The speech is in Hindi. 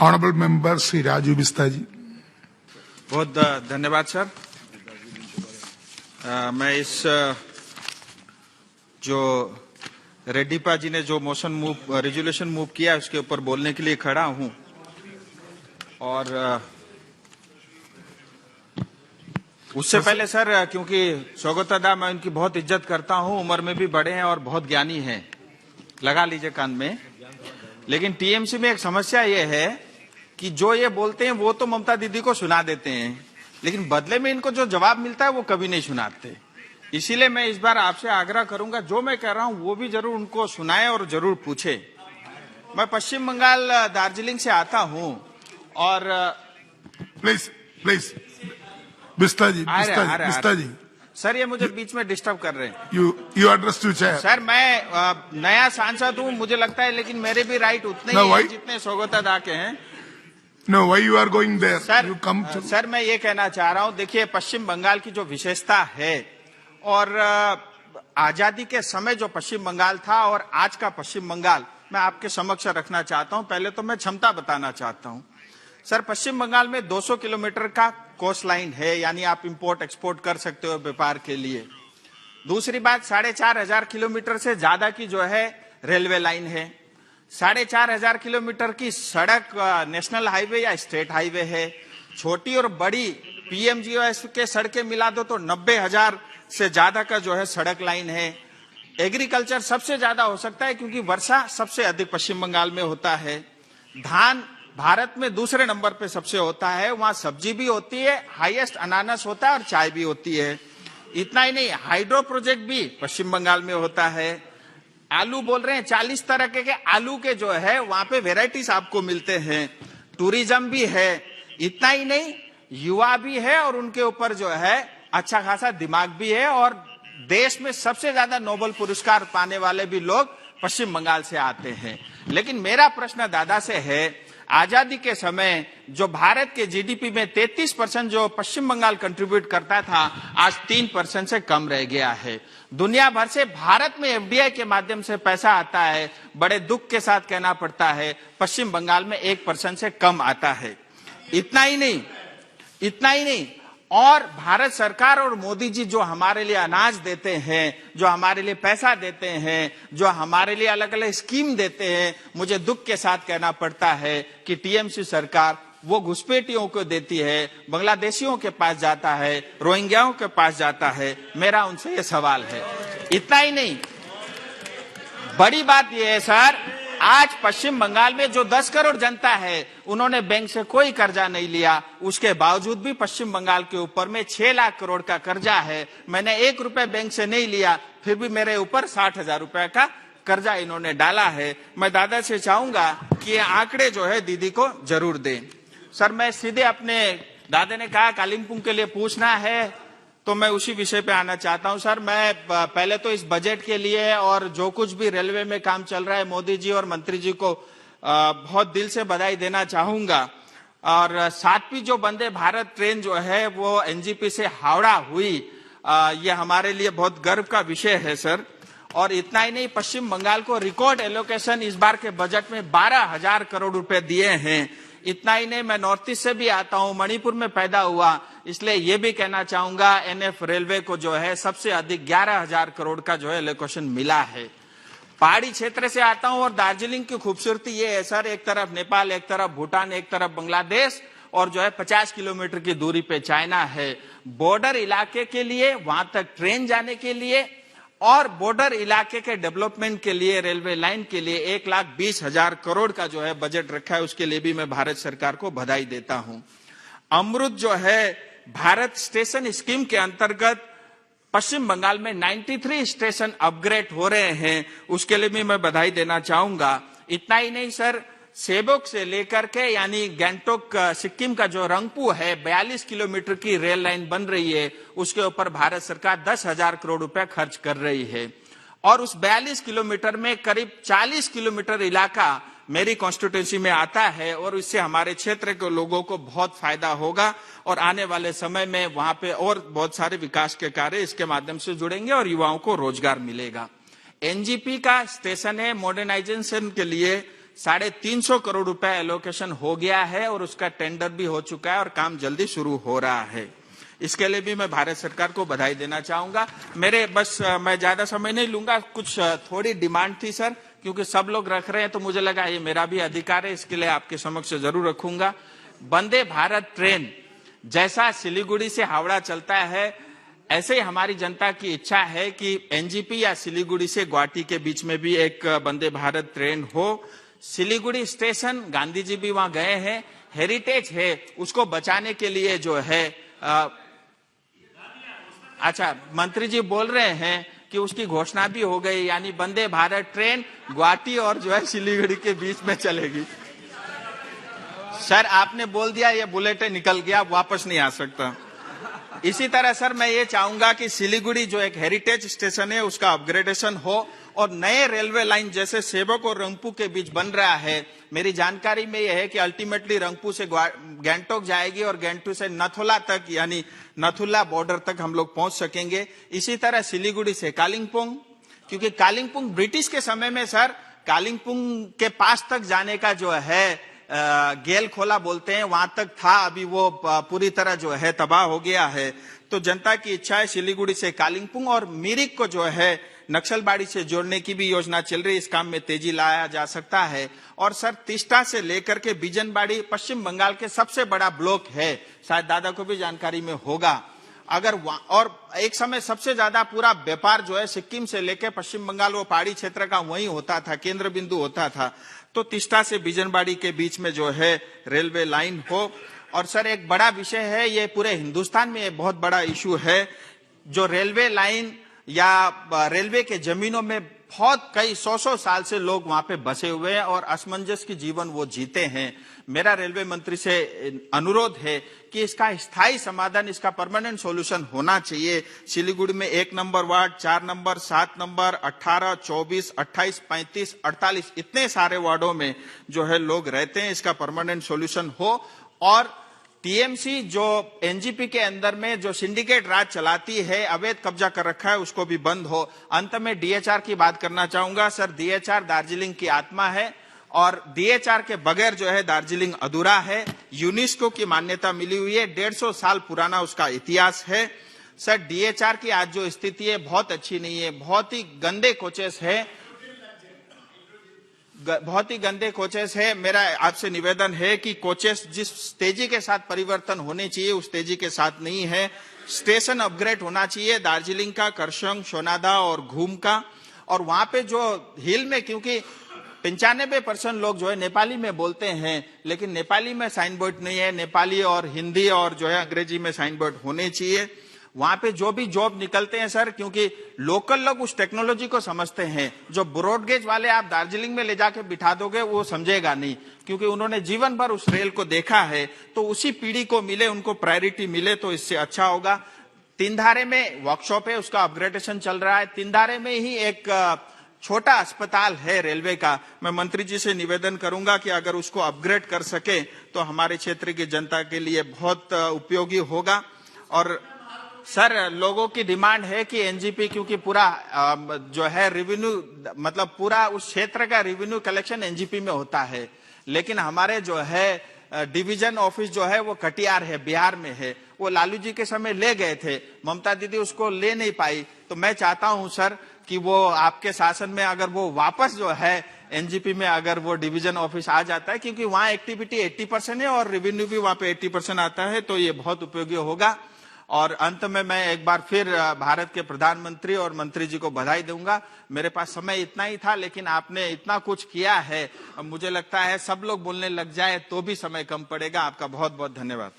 ऑनरेबल मेंबर श्री राजू बिस्ता जी। बहुत धन्यवाद सर। मैं इस जो रेड्डीपा जी ने जो रेजोल्यूशन मूव किया उसके ऊपर बोलने के लिए खड़ा हूं और उससे पहले सर, क्योंकि सौगतदा मैं उनकी बहुत इज्जत करता हूं, उम्र में भी बड़े हैं और बहुत ज्ञानी हैं, लगा लीजिए कान में। लेकिन टीएमसी में एक समस्या ये है कि जो ये बोलते हैं वो तो ममता दीदी को सुना देते हैं, लेकिन बदले में इनको जो जवाब मिलता है वो कभी नहीं सुनाते। इसीलिए मैं इस बार आपसे आग्रह करूंगा, जो मैं कह रहा हूं वो भी जरूर उनको सुनाए और जरूर पूछे। मैं पश्चिम बंगाल दार्जिलिंग से आता हूं और प्लीज बिस्ता जी सर, ये मुझे बीच में डिस्टर्ब कर रहे हैं। You address to chair. Sir, मैं नया सांसद हूं मुझे लगता है, लेकिन मेरे भी राइट उतने ही हैं जितने सौगतदा के हैं। No, why you are going there? Sir, you come to... sir मैं ये कहना चाह रहा हूं, देखिए पश्चिम बंगाल की जो विशेषता है और आजादी के समय जो पश्चिम बंगाल था और आज का पश्चिम बंगाल मैं आपके समक्ष रखना चाहता हूं। पहले तो मैं क्षमता बताना चाहता हूं। सर, पश्चिम बंगाल में 200 किलोमीटर का कोस्ट लाइन है, यानी आप इंपोर्ट एक्सपोर्ट कर सकते हो व्यापार के लिए। दूसरी बात, 4,500 किलोमीटर से ज्यादा की जो है रेलवे लाइन है। 4,500 किलोमीटर की सड़क नेशनल हाईवे या स्टेट हाईवे है। छोटी और बड़ी पीएमजीओएस के सड़कें मिला दो तो 90,000 से ज्यादा का जो है सड़क लाइन है। एग्रीकल्चर सबसे ज्यादा हो सकता है क्योंकि वर्षा सबसे अधिक पश्चिम बंगाल में होता है। धान भारत में दूसरे नंबर पे सबसे होता है, वहां सब्जी भी होती है, हाईएस्ट अनानास होता है और चाय भी होती है। इतना ही नहीं, हाइड्रो प्रोजेक्ट भी पश्चिम बंगाल में होता है। आलू बोल रहे हैं, 40 तरह के आलू के जो है वहां पे वेराइटीज आपको मिलते हैं। टूरिज्म भी है। इतना ही नहीं, युवा भी है और उनके ऊपर जो है अच्छा खासा दिमाग भी है और देश में सबसे ज्यादा नोबेल पुरस्कार पाने वाले भी लोग पश्चिम बंगाल से आते हैं। लेकिन मेरा प्रश्न दादा से है, आजादी के समय जो भारत के जीडीपी में 33% जो पश्चिम बंगाल कंट्रीब्यूट करता था, आज 3% से कम रह गया है। दुनिया भर से भारत में एफडीआई के माध्यम से पैसा आता है, बड़े दुख के साथ कहना पड़ता है पश्चिम बंगाल में 1% से कम आता है। इतना ही नहीं, और भारत सरकार और मोदी जी जो हमारे लिए अनाज देते हैं, जो हमारे लिए पैसा देते हैं, जो हमारे लिए अलग अलग स्कीम देते हैं, मुझे दुख के साथ कहना पड़ता है कि टीएमसी सरकार वो घुसपैठियों को देती है, बांग्लादेशियों के पास जाता है, रोहिंग्याओं के पास जाता है। मेरा उनसे ये सवाल है। इतना ही नहीं, बड़ी बात यह है सर, आज पश्चिम बंगाल में जो 10 करोड़ जनता है उन्होंने बैंक से कोई कर्जा नहीं लिया, उसके बावजूद भी पश्चिम बंगाल के ऊपर में 6 लाख करोड़ का कर्जा है। मैंने 1 रुपए बैंक से नहीं लिया, फिर भी मेरे ऊपर 60,000 रुपए का कर्जा इन्होंने डाला है। मैं दादा से चाहूंगा कि ये आंकड़े जो है दीदी को जरूर दें। सर, मैं सीधे अपने दादा ने कहा कालिम्पोंग के लिए पूछना है तो मैं उसी विषय पे आना चाहता हूं। सर, मैं पहले तो इस बजट के लिए और जो कुछ भी रेलवे में काम चल रहा है मोदी जी और मंत्री जी को बहुत दिल से बधाई देना चाहूंगा। और 7वीं जो वंदे भारत ट्रेन जो है वो एनजीपी से हावड़ा हुई, ये हमारे लिए बहुत गर्व का विषय है सर। और इतना ही नहीं, पश्चिम बंगाल को रिकॉर्ड एलोकेशन इस बार के बजट में 12,000 करोड़ रुपए दिए हैं। इतना ही नहीं, मैं नॉर्थ ईस्ट से भी आता हूं, मणिपुर में पैदा हुआ, इसलिए ये भी कहना चाहूंगा एनएफ रेलवे को जो है सबसे अधिक 11,000 करोड़ का जो है एलोकेशन मिला है। पहाड़ी क्षेत्र से आता हूं और दार्जिलिंग की खूबसूरती ये है सर, एक तरफ नेपाल, एक तरफ भूटान, एक तरफ बांग्लादेश और जो है 50 किलोमीटर की दूरी पे चाइना है। बॉर्डर इलाके के लिए, वहां तक ट्रेन जाने के लिए और बॉर्डर इलाके के डेवलपमेंट के लिए, रेलवे लाइन के लिए 1,20,000 करोड़ का जो है बजट रखा है, उसके लिए भी मैं भारत सरकार को बधाई देता हूं। अमृत जो है भारत स्टेशन स्कीम के अंतर्गत पश्चिम बंगाल में 93 स्टेशन अपग्रेड हो रहे हैं, उसके लिए भी मैं बधाई देना चाहूंगा। इतना ही नहीं सर, सेबोक से लेकर के यानी गैंगटोक सिक्किम का जो रंगपू है 42 किलोमीटर की रेल लाइन बन रही है, उसके ऊपर भारत सरकार 10,000 करोड़ रुपए खर्च कर रही है। और उस 42 किलोमीटर में करीब 40 किलोमीटर इलाका मेरी कॉन्स्टिट्यूंसी में आता है और इससे हमारे क्षेत्र के लोगों को बहुत फायदा होगा और आने वाले समय में वहां पे और बहुत सारे विकास के कार्य इसके माध्यम से जुड़ेंगे और युवाओं को रोजगार मिलेगा। एनजीपी का स्टेशन है, मॉडर्नाइजेशन के लिए 350 करोड़ रुपए एलोकेशन हो गया है और उसका टेंडर भी हो चुका है और काम जल्दी शुरू हो रहा है। इसके लिए भी मैं भारत सरकार को बधाई देना चाहूंगा। मैं ज्यादा समय नहीं लूंगा, कुछ थोड़ी डिमांड थी सर, क्योंकि सब लोग रख रहे हैं तो मुझे लगा ये मेरा भी अधिकार है, इसके लिए आपके समक्ष जरूर रखूंगा। वंदे भारत ट्रेन जैसा सिलीगुड़ी से हावड़ा चलता है, ऐसे ही हमारी जनता की इच्छा है कि एनजीपी या सिलीगुड़ी से गुवाहाटी के बीच में भी एक वंदे भारत ट्रेन हो। सिलीगुड़ी स्टेशन, गांधी जी भी वहां गए हैं, हेरिटेज है, उसको बचाने के लिए जो है अच्छा, मंत्री जी बोल रहे हैं कि उसकी घोषणा भी हो गई, यानी वंदे भारत ट्रेन गुवाहाटी और जो है सिलीगुड़ी के बीच में चलेगी। सर आपने बोल दिया, ये बुलेट निकल गया, वापस नहीं आ सकता। इसी तरह सर मैं ये चाहूंगा कि सिलीगुड़ी जो एक हेरिटेज स्टेशन है उसका अपग्रेडेशन हो और नए रेलवे लाइन जैसे सेवक और रंगपू के बीच बन रहा है। मेरी जानकारी में यह है कि अल्टीमेटली रंगपू से गैंगटोक जाएगी और गैंगटोक से नथुला तक, यानी नथुला बॉर्डर तक हम लोग पहुंच सकेंगे। इसी तरह सिलीगुड़ी से कालिंपोंग, क्योंकि कालिंपोंग ब्रिटिश के समय में सर कालिंपोंग के पास तक जाने का जो है गेल खोला बोलते हैं, वहां तक था, अभी वो पूरी तरह जो है तबाह हो गया है। तो जनता की इच्छा है सिलीगुड़ी से कालिंपोंग और मिरिक को जो है नक्सलबाड़ी से जोड़ने की भी योजना चल रही है, इस काम में तेजी लाया जा सकता है। और सर तिस्टा से लेकर के बिजनबाड़ी पश्चिम बंगाल के सबसे बड़ा ब्लॉक है, शायद दादा को भी जानकारी में होगा। अगर और एक समय सबसे ज्यादा पूरा व्यापार जो है सिक्किम से लेकर पश्चिम बंगाल वो पहाड़ी क्षेत्र का वही होता था, केंद्र बिंदु होता था। तो तिस्टा से बिजनबाड़ी के बीच में जो है रेलवे लाइन हो। और सर एक बड़ा विषय है, ये पूरे हिंदुस्तान में एक बहुत बड़ा इशू है, जो रेलवे लाइन या रेलवे के जमीनों में बहुत कई 100 साल से लोग वहां पे बसे हुए हैं और असमंजस की जीवन वो जीते हैं। मेरा रेलवे मंत्री से अनुरोध है कि इसका स्थायी समाधान, इसका परमानेंट सॉल्यूशन होना चाहिए। सिलीगुड़ी में 1 नंबर वार्ड, 4 नंबर, 7 नंबर, 18, 24, 28, 35, 48 इतने सारे वार्डों में जो है लोग रहते हैं, इसका परमानेंट सॉल्यूशन हो। और टीएमसी जो एनजीपी के अंदर में जो सिंडिकेट राज चलाती है, अवैध कब्जा कर रखा है, उसको भी बंद हो। अंत में डीएचआर की बात करना चाहूंगा। सर डीएचआर दार्जिलिंग की आत्मा है और डीएचआर के बगैर जो है दार्जिलिंग अधूरा है। यूनेस्को की मान्यता मिली हुई है, 150 साल पुराना उसका इतिहास है। सर डीएचआर की आज जो स्थिति है बहुत अच्छी नहीं है, बहुत ही गंदे कोचेस है, बहुत ही गंदे कोचेस है। मेरा आपसे निवेदन है कि कोचेस जिस तेजी के साथ परिवर्तन होने चाहिए उस तेजी के साथ नहीं है। स्टेशन अपग्रेड होना चाहिए दार्जिलिंग का, करसंग, सोनादा और घूम का। और वहां पे जो हिल में, क्योंकि 95% लोग जो है नेपाली में बोलते हैं, लेकिन नेपाली में साइन बोर्ड नहीं है, नेपाली और हिंदी और जो है अंग्रेजी में साइन बोर्ड होने चाहिए। वहां पे जो भी जॉब निकलते हैं सर, क्योंकि लोकल लोग उस टेक्नोलॉजी को समझते हैं, जो ब्रॉडगेज वाले आप दार्जिलिंग में ले जाके बिठा दोगे वो समझेगा नहीं, क्योंकि उन्होंने जीवन भर उस रेल को देखा है। तो उसी पीढ़ी को मिले, उनको प्रायोरिटी मिले तो इससे अच्छा होगा। तीनधारे में वर्कशॉप है, उसका अपग्रेडेशन चल रहा है। तीनधारे में ही एक छोटा अस्पताल है रेलवे का, मैं मंत्री जी से निवेदन करूंगा कि अगर उसको अपग्रेड कर सके तो हमारे क्षेत्र की जनता के लिए बहुत उपयोगी होगा। और सर लोगों की डिमांड है कि एनजीपी, क्योंकि पूरा जो है रेवेन्यू, मतलब पूरा उस क्षेत्र का रेवेन्यू कलेक्शन एनजीपी में होता है, लेकिन हमारे जो है डिवीजन ऑफिस जो है वो कटिहार है, बिहार में है। वो लालू जी के समय ले गए थे, ममता दीदी उसको ले नहीं पाई। तो मैं चाहता हूं सर कि वो आपके शासन में अगर वो वापस जो है एनजीपी में अगर वो डिवीजन ऑफिस आ जाता है, क्योंकि वहां एक्टिविटी 80% है और रेवेन्यू भी वहां पे 80% आता है, तो ये बहुत उपयोगी होगा। और अंत में मैं एक बार फिर भारत के प्रधानमंत्री और मंत्री जी को बधाई दूंगा। मेरे पास समय इतना ही था, लेकिन आपने इतना कुछ किया है, मुझे लगता है सब लोग बोलने लग जाए तो भी समय कम पड़ेगा। आपका बहुत बहुत धन्यवाद।